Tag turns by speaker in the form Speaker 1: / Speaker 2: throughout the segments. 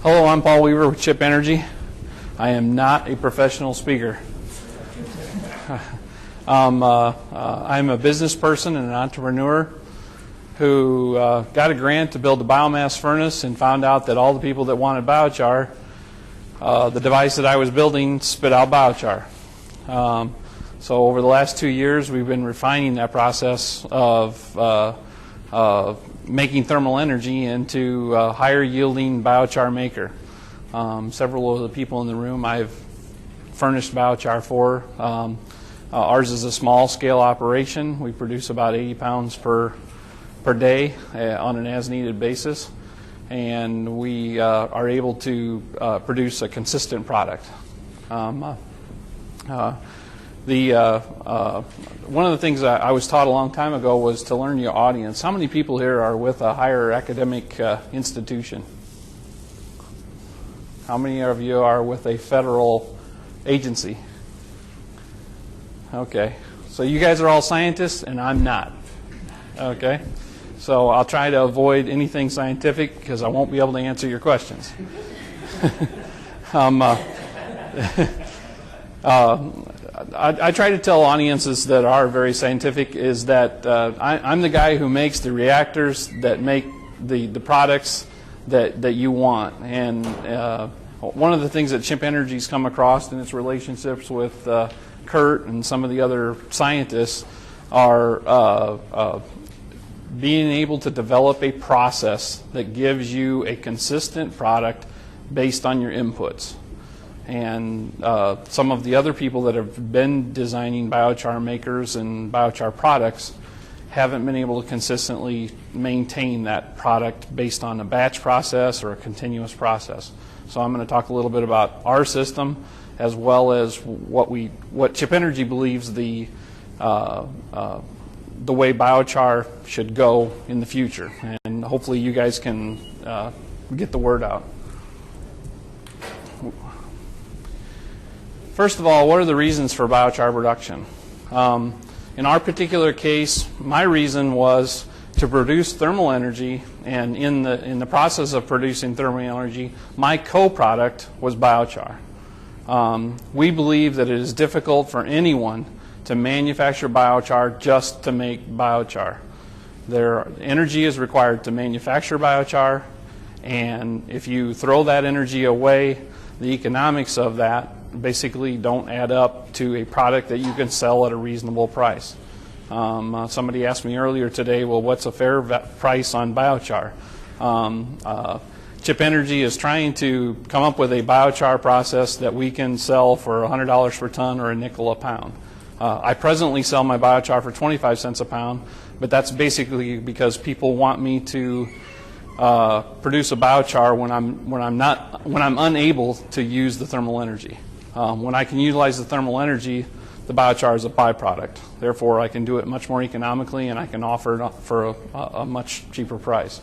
Speaker 1: Hello, I'm Paul Wever with Chip Energy. I am not a professional speaker. I'm a business person and an entrepreneur who got a grant to build a biomass furnace and found out that all the people that wanted biochar, the device that I was building spit out biochar. So over the last 2 years, we've been refining that process of making thermal energy into a higher yielding biochar maker. Several of the people in the room I've furnished biochar for. Ours is a small scale operation. We produce about 80 pounds per day on an as needed basis, and we are able to produce a consistent product. One of the things I was taught a long time ago was to learn your audience. How many people here are with a higher academic institution? How many of you are with a federal agency? Okay, so you guys are all scientists and I'm not. Okay, so I'll try to avoid anything scientific because I won't be able to answer your questions. I try to tell audiences that are very scientific is that I'm the guy who makes the reactors that make the products that you want. And one of the things that Chip Energy's come across in its relationships with Kurt and some of the other scientists are being able to develop a process that gives you a consistent product based on your inputs. And some of the other people that have been designing biochar makers and biochar products haven't been able to consistently maintain that product based on a batch process or a continuous process. So I'm going to talk a little bit about our system as well as what Chip Energy believes the way biochar should go in the future. And hopefully you guys can get the word out. First of all, what are the reasons for biochar production? In our particular case, my reason was to produce thermal energy, and in the process of producing thermal energy, my co-product was biochar. We believe that it is difficult for anyone to manufacture biochar just to make biochar. Energy is required to manufacture biochar, and if you throw that energy away, the economics of that basically don't add up to a product that you can sell at a reasonable price. Somebody asked me earlier today, well, what's a fair price on biochar? Chip Energy is trying to come up with a biochar process that we can sell for $100 per ton or a nickel a pound. I presently sell my biochar for 25 cents a pound, but that's basically because people want me to produce a biochar when I'm unable to use the thermal energy. When I can utilize the thermal energy, the biochar is a byproduct. Therefore, I can do it much more economically, and I can offer it for a much cheaper price.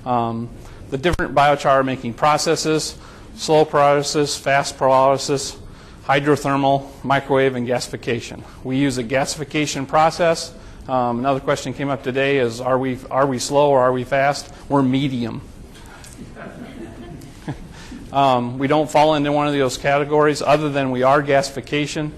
Speaker 1: The different biochar making processes: slow pyrolysis, fast pyrolysis, hydrothermal, microwave, and gasification. We use a gasification process. Another question came up today is, are we slow or are we fast? We're medium. We don't fall into one of those categories other than we are gasification.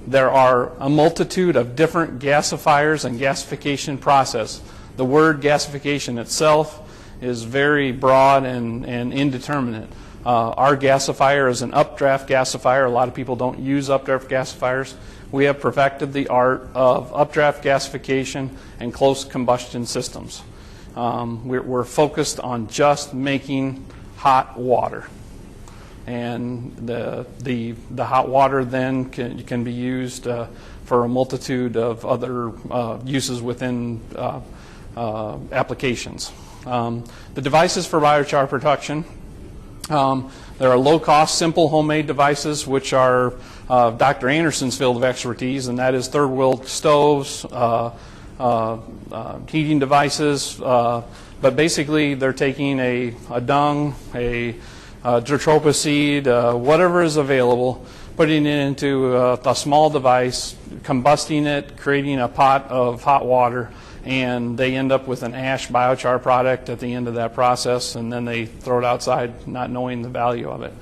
Speaker 1: There are a multitude of different gasifiers and gasification process. The word gasification itself is very broad and indeterminate. Our gasifier is an updraft gasifier. A lot of people don't use updraft gasifiers. We have perfected the art of updraft gasification and close combustion systems. We're focused on just making hot water. And the hot water then can be used for a multitude of other uses within applications. The devices for biochar production, there are low-cost, simple homemade devices, which are Dr. Anderson's field of expertise, and that is third-wheel stoves, heating devices, but basically they're taking a dung, a jatropha seed, whatever is available, putting it into a small device, combusting it, creating a pot of hot water, and they end up with an ash biochar product at the end of that process, and then they throw it outside not knowing the value of it.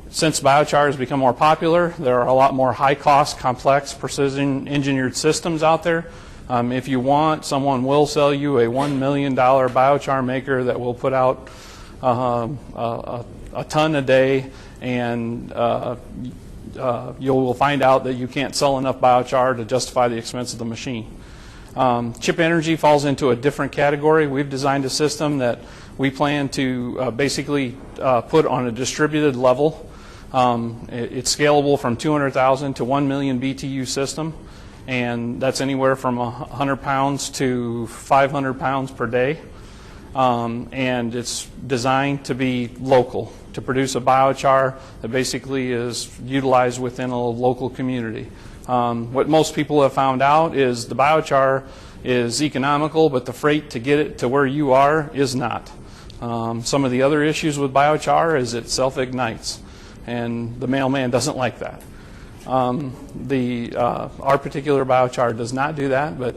Speaker 1: Since biochar has become more popular, there are a lot more high-cost, complex, precision-engineered systems out there. If you want, someone will sell you a $1 million biochar maker that will put out a ton a day, and you will find out that you can't sell enough biochar to justify the expense of the machine. Chip Energy falls into a different category. We've designed a system that we plan to basically put on a distributed level. It's scalable from 200,000 to 1 million BTU system, and that's anywhere from 100 pounds to 500 pounds per day. And it's designed to be local, to produce a biochar that basically is utilized within a local community. What most people have found out is the biochar is economical, but the freight to get it to where you are is not. Some of the other issues with biochar is it self-ignites, and the mailman doesn't like that. Our particular biochar does not do that, but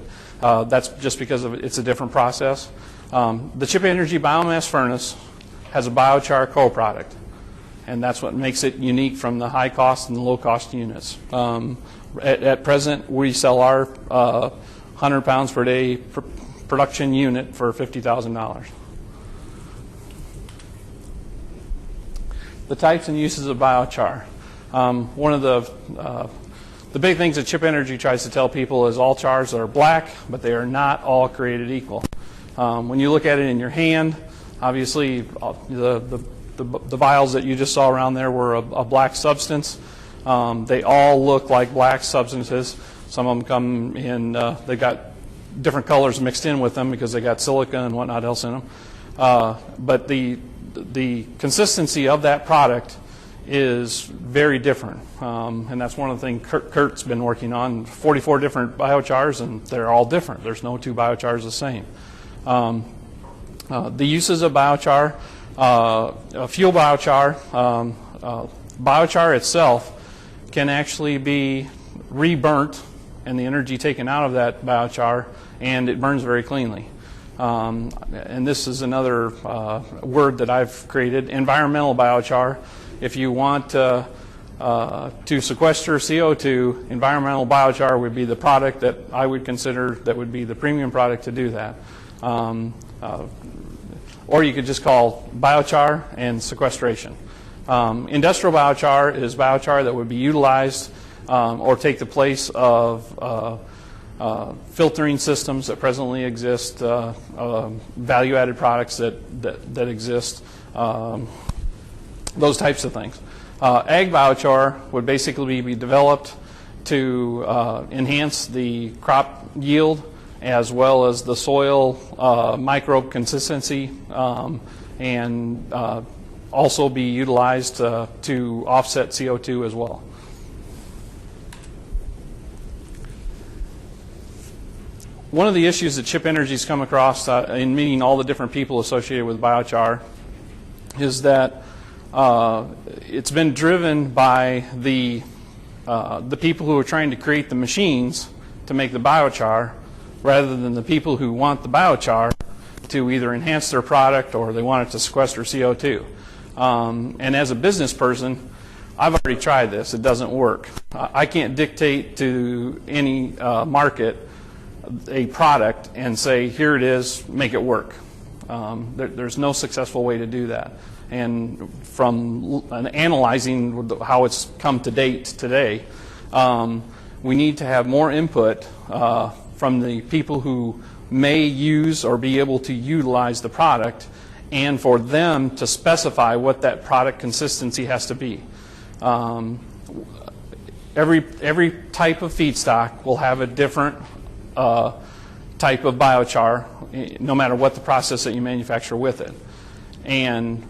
Speaker 1: that's just because it's a different process. The Chip Energy biomass furnace has a biochar co-product, and that's what makes it unique from the high cost and the low cost units. At present, we sell our 100 pounds per day production unit for $50,000. The types and uses of biochar. One of the big things that Chip Energy tries to tell people is all chars are black, but they are not all created equal. When you look at it in your hand, obviously the vials that you just saw around there were a black substance. They all look like black substances. Some of them come in, they got different colors mixed in with them because they got silica and whatnot else in them. But the consistency of that product is very different, and that's one of the things Kurt's been working on. 44 different biochars, and they're all different. There's no two biochars the same. The uses of biochar, fuel biochar, biochar itself can actually be reburnt and the energy taken out of that biochar, and it burns very cleanly. And this is another word that I've created, environmental biochar. If you want to sequester CO2, environmental biochar would be the product that I would consider that would be the premium product to do that. Or you could just call biochar and sequestration. Industrial biochar is biochar that would be utilized or take the place of filtering systems that presently exist, value-added products that exist, those types of things. Ag biochar would basically be developed to enhance the crop yield as well as the soil microbe consistency, and also be utilized to offset CO2 as well. One of the issues that Chip Energy's come across in meeting all the different people associated with biochar is that it's been driven by the people who are trying to create the machines to make the biochar, rather than the people who want the biochar to either enhance their product or they want it to sequester CO2. And as a business person, I've already tried this. It doesn't work. I can't dictate to any market a product and say, here it is, make it work. There's no successful way to do that. And from analyzing how it's come to date today, we need to have more input from the people who may use or be able to utilize the product, and for them to specify what that product consistency has to be. Every type of feedstock will have a different type of biochar, no matter what the process that you manufacture with it. And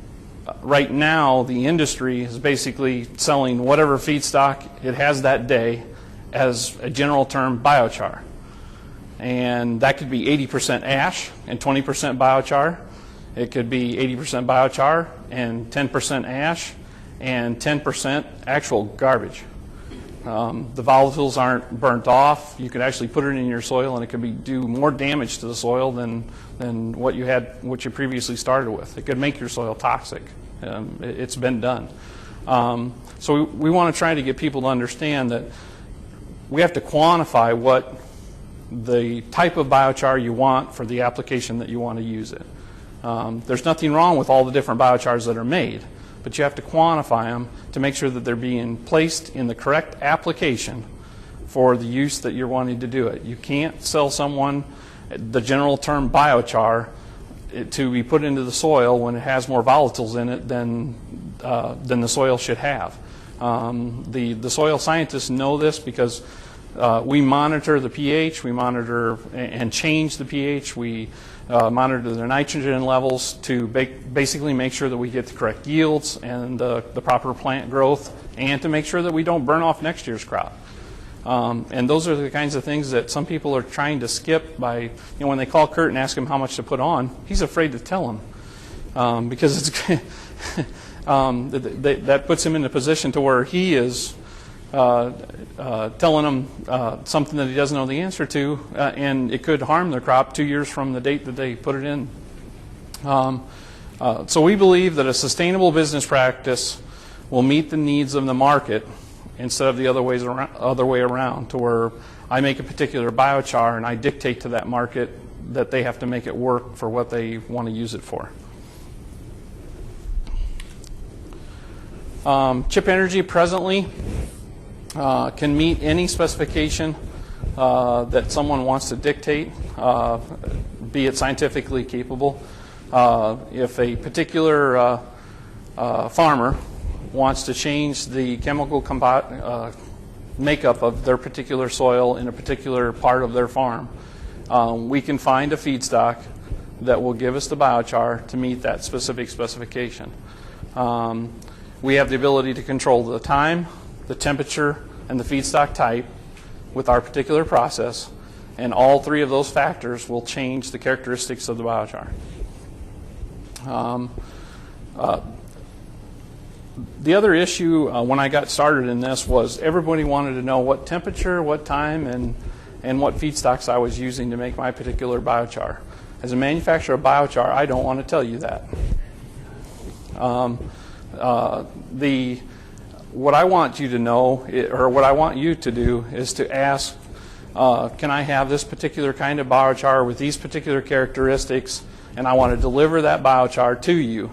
Speaker 1: right now, the industry is basically selling whatever feedstock it has that day as a general term biochar. And that could be 80% ash and 20% biochar. It could be 80% biochar and 10% ash and 10% actual garbage. The volatiles aren't burnt off. You could actually put it in your soil, and it could do more damage to the soil than what you previously started with. It could make your soil toxic. It's been done. So we want to try to get people to understand that we have to quantify what the type of biochar you want for the application that you want to use it. There's nothing wrong with all the different biochars that are made, but you have to quantify them to make sure that they're being placed in the correct application for the use that you're wanting to do it. You can't sell someone the general term biochar to be put into the soil when it has more volatiles in it than the soil should have. The soil scientists know this because we monitor the pH, we monitor and change the pH, we monitor the nitrogen levels to basically make sure that we get the correct yields and the proper plant growth, and to make sure that we don't burn off next year's crop. And those are the kinds of things that some people are trying to skip by, when they call Kurt and ask him how much to put on, he's afraid to tell them because it's that puts him in a position to where he is telling them something that he doesn't know the answer to, and it could harm their crop 2 years from the date that they put it in. So we believe that a sustainable business practice will meet the needs of the market instead of the other way around, to where I make a particular biochar and I dictate to that market that they have to make it work for what they want to use it for. Chip Energy presently can meet any specification that someone wants to dictate, be it scientifically capable. If a particular farmer wants to change the chemical makeup of their particular soil in a particular part of their farm, we can find a feedstock that will give us the biochar to meet that specific specification. We have the ability to control the time, the temperature, and the feedstock type with our particular process, and all three of those factors will change the characteristics of the biochar. The other issue when I got started in this was everybody wanted to know what temperature, what time, and what feedstocks I was using to make my particular biochar. As a manufacturer of biochar, I don't want to tell you that. What I want you to know, or what I want you to do, is to ask, can I have this particular kind of biochar with these particular characteristics, and I want to deliver that biochar to you,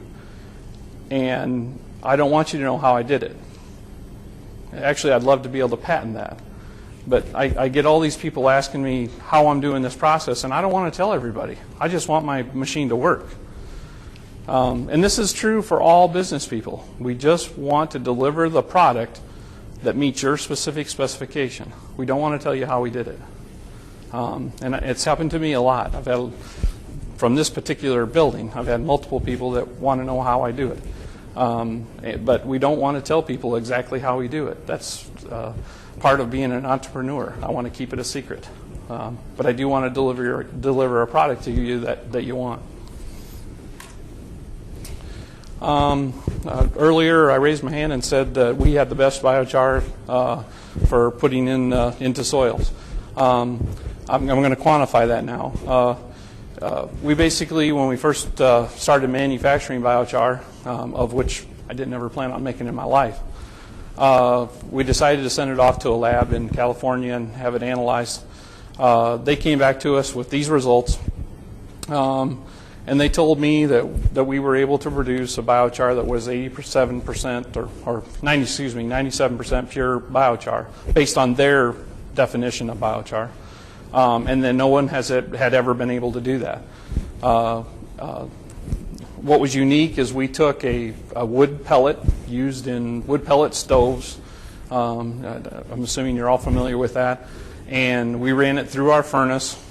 Speaker 1: and I don't want you to know how I did it. Actually, I'd love to be able to patent that. But I get all these people asking me how I'm doing this process, and I don't want to tell everybody. I just want my machine to work. And this is true for all business people. We just want to deliver the product that meets your specific specification. We don't want to tell you how we did it. And it's happened to me a lot. I've had, from this particular building, I've had multiple people that want to know how I do it. But we don't want to tell people exactly how we do it. That's part of being an entrepreneur. I want to keep it a secret. But I do want to deliver a product to you that you want. Earlier, I raised my hand and said that we had the best biochar for putting into soils. I'm going to quantify that now. We basically, when we first started manufacturing biochar, of which I didn't ever plan on making in my life, we decided to send it off to a lab in California and have it analyzed. They came back to us with these results. And they told me that we were able to produce a biochar that was 87% or 97% pure biochar based on their definition of biochar. And then no one had ever been able to do that. What was unique is we took a wood pellet used in wood pellet stoves. I'm assuming you're all familiar with that. And we ran it through our furnace,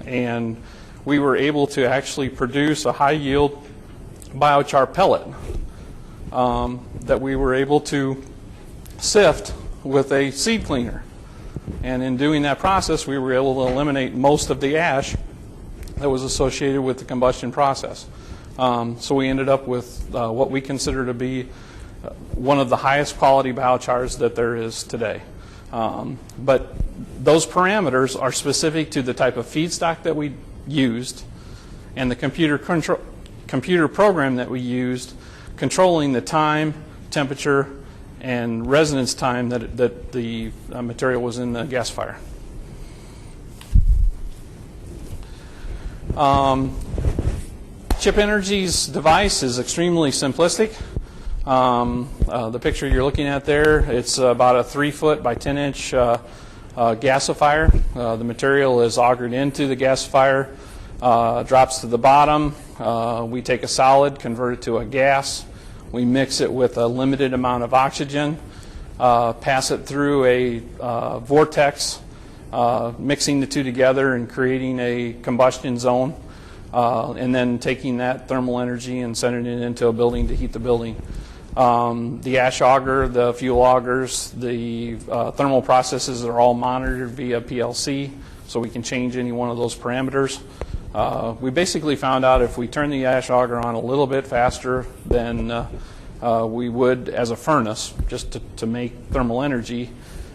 Speaker 1: and we were able to actually produce a high-yield biochar pellet that we were able to sift with a seed cleaner. And in doing that process, we were able to eliminate most of the ash that was associated with the combustion process. So we ended up with what we consider to be one of the highest quality biochars that there is today. But those parameters are specific to the type of feedstock that we used and the computer program that we used, controlling the time, temperature, and residence time that the material was in the gasifier. Chip Energy's device is extremely simplistic. The picture you're looking at there, it's about a 3-foot by 10-inch gasifier. The material is augered into the gasifier, drops to the bottom. We take a solid, convert it to a gas. We mix it with a limited amount of oxygen, pass it through a vortex, mixing the two together and creating a combustion zone, and then taking that thermal energy and sending it into a building to heat the building. The ash auger, the fuel augers, the thermal processes are all monitored via PLC, so we can change any one of those parameters. We basically found out if we turn the ash auger on a little bit faster than we would as a furnace, just to make thermal energy,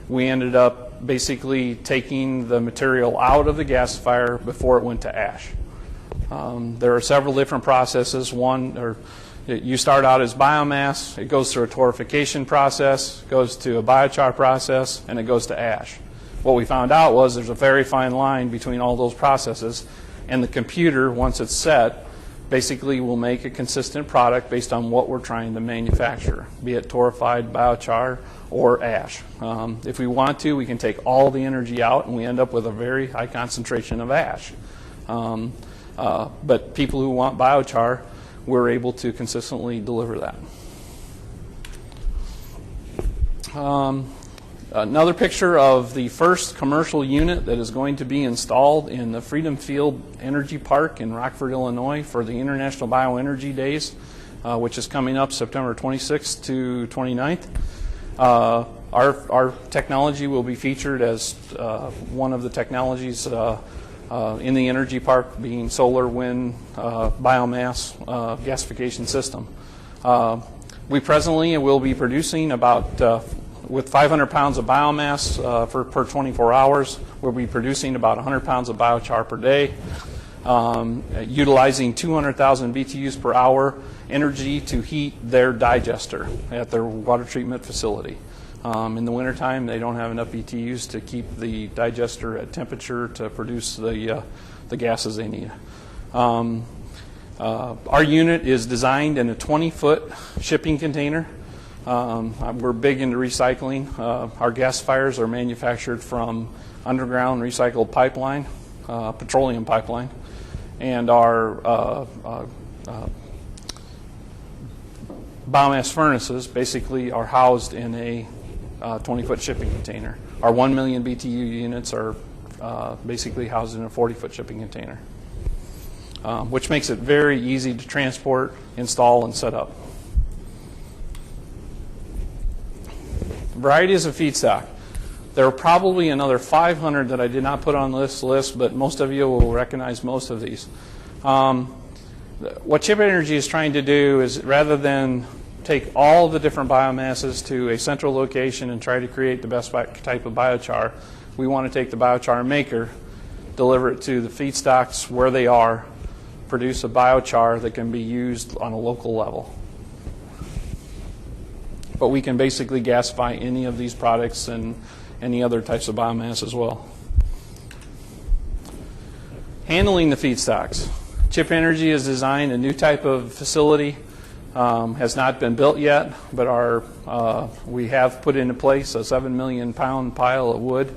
Speaker 1: we ended up basically taking the material out of the gasifier before it went to ash. There are several different processes. You start out as biomass, it goes through a torrefication process, goes to a biochar process, and it goes to ash. What we found out was there's a very fine line between all those processes, and the computer, once it's set, basically will make a consistent product based on what we're trying to manufacture, be it torrefied biochar or ash. If we want to, we can take all the energy out and we end up with a very high concentration of ash. But people who want biochar, we're able to consistently deliver that. Another picture of the first commercial unit that is going to be installed in the Freedom Field Energy Park in Rockford, Illinois for the International Bioenergy Days, which is coming up September 26th to 29th. Our technology will be featured as one of the technologies in the energy park, being solar, wind, biomass, gasification system. We presently will be producing about, with 500 pounds of biomass per 24 hours, we'll be producing about 100 pounds of biochar per day, utilizing 200,000 BTUs per hour energy to heat their digester at their water treatment facility. In the wintertime, they don't have enough BTUs to keep the digester at temperature to produce the gases they need. Our unit is designed in a 20-foot shipping container. We're big into recycling. Our gasifiers are manufactured from underground recycled pipeline, petroleum pipeline, and our biomass furnaces basically are housed in a 20-foot shipping container. Our 1 million BTU units are basically housed in a 40-foot shipping container, which makes it very easy to transport, install, and set up. Varieties of feedstock. There are probably another 500 that I did not put on this list, but most of you will recognize most of these. What Chip Energy is trying to do is, rather than take all the different biomasses to a central location and try to create the best type of biochar, we want to take the biochar maker, deliver it to the feedstocks where they are, produce a biochar that can be used on a local level. But we can basically gasify any of these products and any other types of biomass as well. Handling the feedstocks. Chip Energy has designed a new type of facility. Has not been built yet, but we have put into place a 7 million pound pile of wood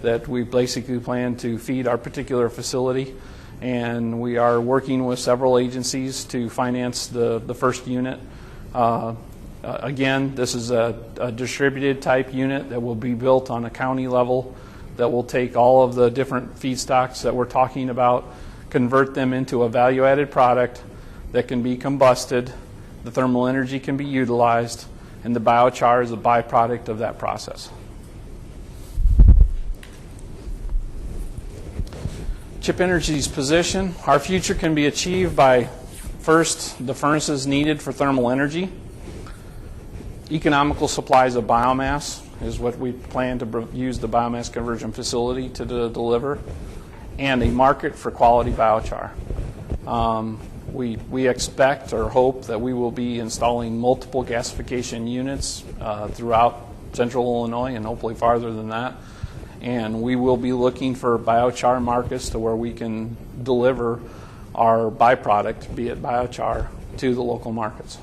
Speaker 1: that we basically plan to feed our particular facility. And we are working with several agencies to finance the first unit. Again, this is a distributed type unit that will be built on a county level that will take all of the different feedstocks that we're talking about, convert them into a value-added product that can be combusted, the thermal energy can be utilized, and the biochar is a byproduct of that process. Chip Energy's position. Our future can be achieved by, first, the furnaces needed for thermal energy. economical supplies of biomass is what we plan to use the biomass conversion facility to deliver, and a market for quality biochar. We expect or hope that we will be installing multiple gasification units throughout central Illinois and hopefully farther than that. And we will be looking for biochar markets to where we can deliver our byproduct, be it biochar, to the local markets.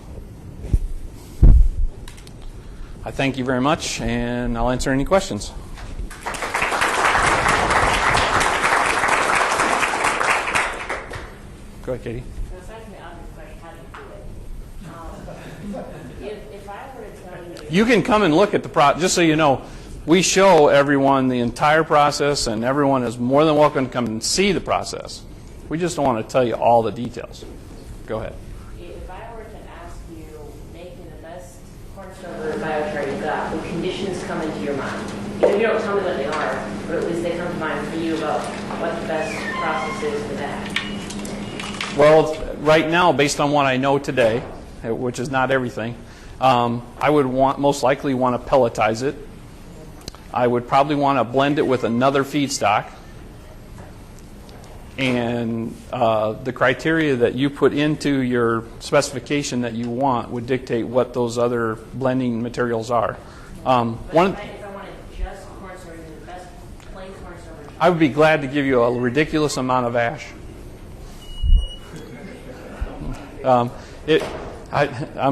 Speaker 1: I thank you very much, and I'll answer any questions. Go ahead, Katie. You can come and look at the process. Just so you know, we show everyone the entire process, and everyone is more than welcome to come and see the process. We just don't want to tell you all the details. Go ahead.
Speaker 2: If I were to ask you, making the best corn stover biochar you got, what conditions come into your mind? You don't tell me what they are, but at least they come to mind for you about what the best process is for that.
Speaker 1: Well, right now, based on what I know today, which is not everything, I would most likely want to pelletize it. I would probably want to blend it with another feedstock. And the criteria that you put into your specification that you want would dictate what those other blending materials are.
Speaker 2: If I wanted just corn stover, the best plain corn stover,
Speaker 1: I would be glad to give you a ridiculous amount of ash. I'm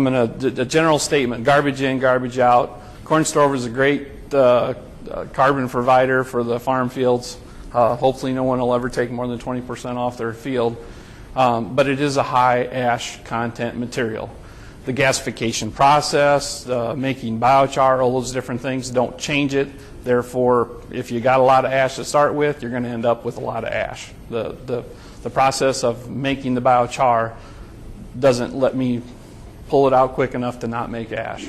Speaker 1: going to, a general statement, garbage in, garbage out. Corn stover is a great carbon provider for the farm fields. Hopefully no one will ever take more than 20% off their field. But it is a high ash content material. The gasification process, making biochar, all those different things don't change it. Therefore, if you got a lot of ash to start with, you're going to end up with a lot of ash. The process of making the biochar doesn't let me pull it out quick enough to not make ash.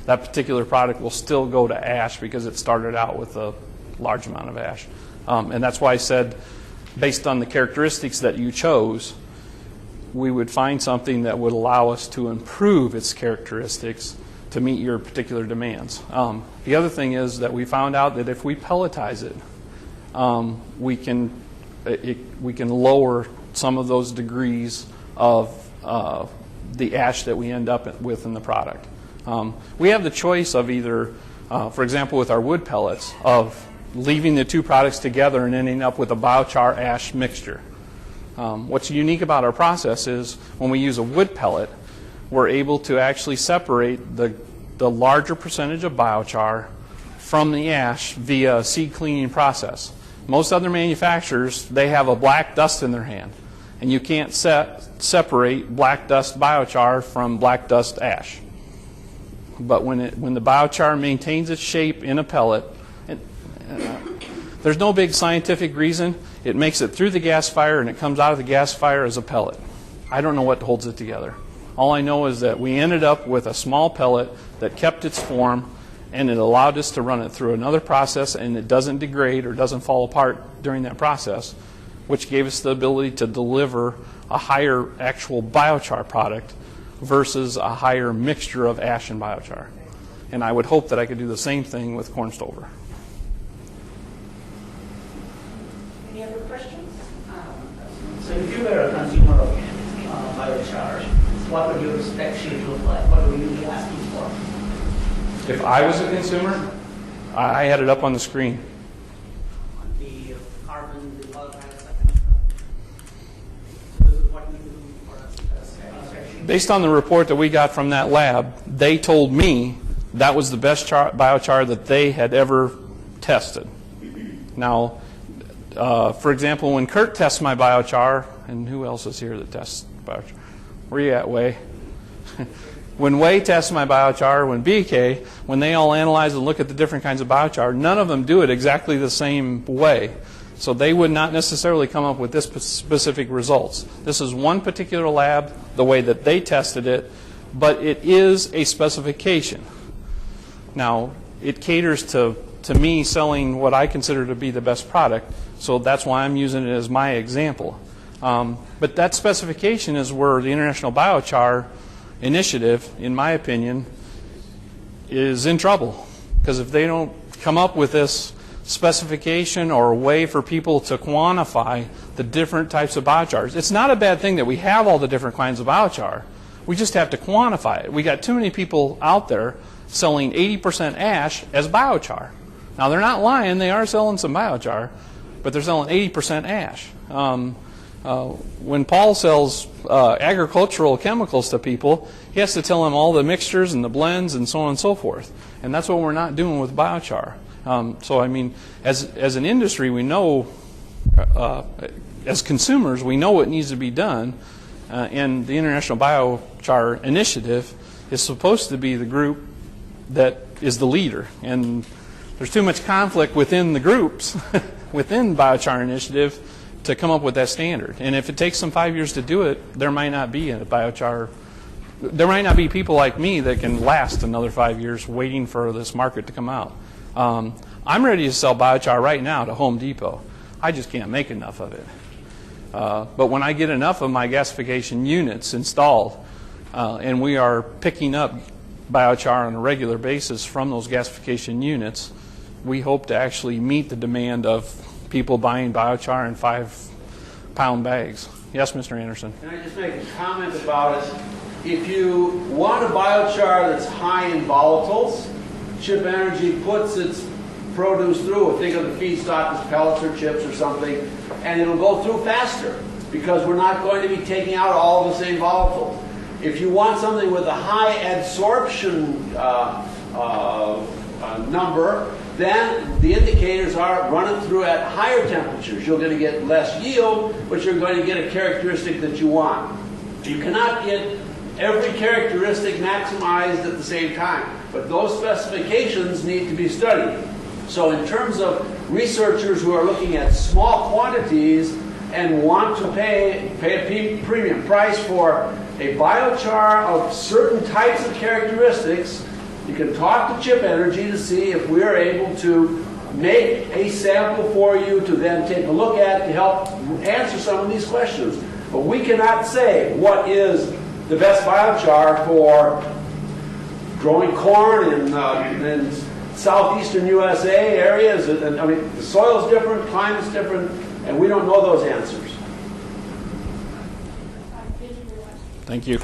Speaker 1: That particular product will still go to ash because it started out with a large amount of ash. And that's why I said, based on the characteristics that you chose, we would find something that would allow us to improve its characteristics to meet your particular demands. The other thing is that we found out that if we pelletize it, we can lower some of those degrees of the ash that we end up with in the product. We have the choice of either, for example, with our wood pellets, of leaving the two products together and ending up with a biochar ash mixture. What's unique about our process is when we use a wood pellet, we're able to actually separate the larger percentage of biochar from the ash via a seed cleaning process. Most other manufacturers, they have a black dust in their hand, and you can't separate black dust biochar from black dust ash. But when the biochar maintains its shape in a pellet, there's no big scientific reason. It makes it through the gasifier and it comes out of the gasifier as a pellet. I don't know what holds it together. All I know is that we ended up with a small pellet that kept its form, and it allowed us to run it through another process, and it doesn't degrade or doesn't fall apart during that process, which gave us the ability to deliver a higher actual biochar product versus a higher mixture of ash and biochar. And I would hope that I could do the same thing with corn stover.
Speaker 2: Any other questions?
Speaker 3: So if you were a consumer of biochar, what would your spec sheet look like? What would you be asking for?
Speaker 1: If I was a consumer, I had it up on the screen.
Speaker 3: The carbon, the all kind of stuff. So this is what you do for a spec sheet.
Speaker 1: Based on the report that we got from that lab, they told me that was the best biochar that they had ever tested. Now, for example, when Kurt tests my biochar, and who else is here that tests biochar? Where you at, Way? When Way tests my biochar, when BK, when they all analyze and look at the different kinds of biochar, none of them do it exactly the same way. So they would not necessarily come up with this specific results. This is one particular lab, the way that they tested it, but it is a specification. Now, it caters to me selling what I consider to be the best product, so that's why I'm using it as my example. But that specification is where the International Biochar Initiative, in my opinion, is in trouble, because if they don't come up with this specification or a way for people to quantify the different types of biochars. It's not a bad thing that we have all the different kinds of biochar. We just have to quantify it. We got too many people out there selling 80% ash as biochar. Now, they're not lying. They are selling some biochar, but they're selling 80% ash. When Paul sells agricultural chemicals to people, he has to tell them all the mixtures and the blends and so on and so forth. And that's what we're not doing with biochar. So, I mean, as an industry, we know, as consumers, we know what needs to be done. And the International Biochar Initiative is supposed to be the group that is the leader. And there's too much conflict within the groups, within Biochar Initiative, to come up with that standard. And if it takes them 5 years to do it, there might not be a biochar. There might not be people like me that can last another 5 years waiting for this market to come out. I'm ready to sell biochar right now to Home Depot. I just can't make enough of it. But when I get enough of my gasification units installed, and we are picking up biochar on a regular basis from those gasification units, we hope to actually meet the demand of people buying biochar in 5-pound bags. Yes, Mr. Anderson.
Speaker 4: Can I just make a comment about it? If you want a biochar that's high in volatiles, Chip Energy puts its produce through. Think of the feedstock as pellets or chips or something, and it'll go through faster because we're not going to be taking out all the same volatiles. If you want something with a high adsorption number, then the indicators are run it through at higher temperatures. You're going to get less yield, but you're going to get a characteristic that you want. You cannot get every characteristic maximized at the same time, but those specifications need to be studied. So in terms of researchers who are looking at small quantities and want to pay a premium price for a biochar of certain types of characteristics, you can talk to Chip Energy to see if we're able to make a sample for you to then take a look at to help answer some of these questions. But we cannot say what is the best biochar for growing corn in southeastern USA areas. And, I mean, the soil's different, climate's different, and we don't know those answers.
Speaker 1: Thank you.